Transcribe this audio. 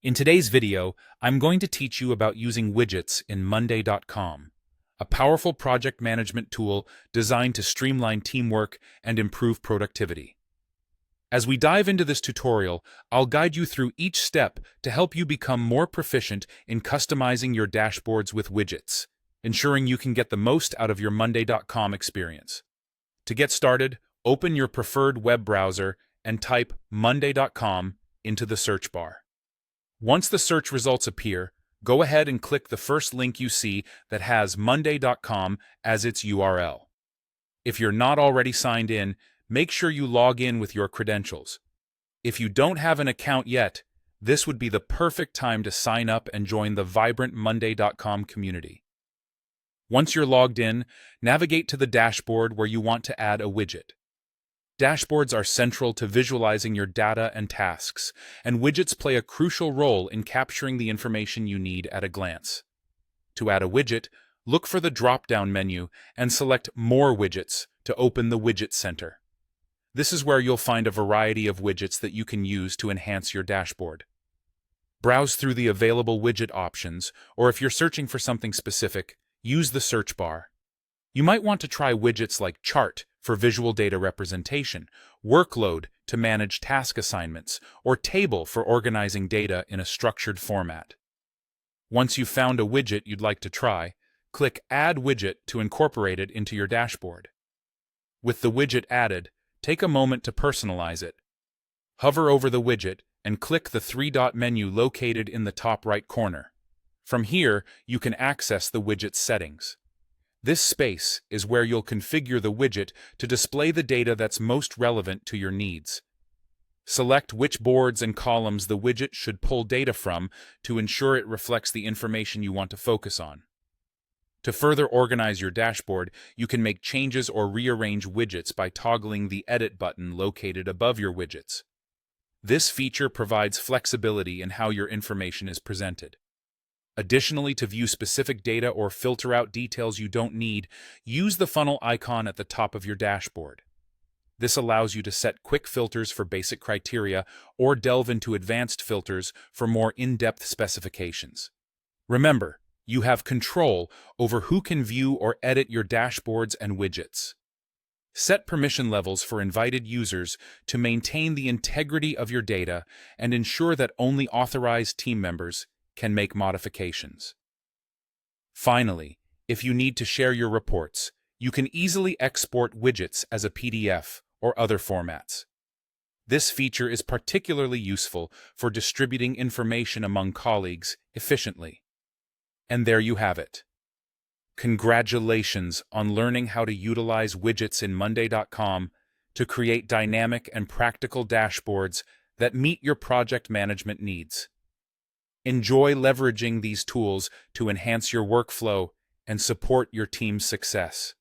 In today's video, I'm going to teach you about using widgets in Monday.com, a powerful project management tool designed to streamline teamwork and improve productivity. As we dive into this tutorial, I'll guide you through each step to help you become more proficient in customizing your dashboards with widgets, ensuring you can get the most out of your Monday.com experience. To get started, open your preferred web browser and type Monday.com into the search bar. Once the search results appear, go ahead and click the first link you see that has Monday.com as its URL. If you're not already signed in, make sure you log in with your credentials. If you don't have an account yet, this would be the perfect time to sign up and join the vibrant Monday.com community. Once you're logged in, navigate to the dashboard where you want to add a widget. Dashboards are central to visualizing your data and tasks, and widgets play a crucial role in capturing the information you need at a glance. To add a widget, look for the drop-down menu and select More Widgets to open the Widget Center. This is where you'll find a variety of widgets that you can use to enhance your dashboard. Browse through the available widget options, or if you're searching for something specific, use the search bar. You might want to try widgets like Chart for visual data representation, Workload to manage task assignments, or Table for organizing data in a structured format. Once you've found a widget you'd like to try, click Add Widget to incorporate it into your dashboard. With the widget added, take a moment to personalize it. Hover over the widget and click the three-dot menu located in the top right corner. From here, you can access the widget's settings. This space is where you'll configure the widget to display the data that's most relevant to your needs. Select which boards and columns the widget should pull data from to ensure it reflects the information you want to focus on. To further organize your dashboard, you can make changes or rearrange widgets by toggling the Edit button located above your widgets. This feature provides flexibility in how your information is presented. Additionally, to view specific data or filter out details you don't need, use the funnel icon at the top of your dashboard. This allows you to set quick filters for basic criteria or delve into advanced filters for more in-depth specifications. Remember, you have control over who can view or edit your dashboards and widgets. Set permission levels for invited users to maintain the integrity of your data and ensure that only authorized team members can make modifications. Finally, if you need to share your reports, you can easily export widgets as a PDF or other formats. This feature is particularly useful for distributing information among colleagues efficiently. And there you have it. Congratulations on learning how to utilize widgets in Monday.com to create dynamic and practical dashboards that meet your project management needs. Enjoy leveraging these tools to enhance your workflow and support your team's success.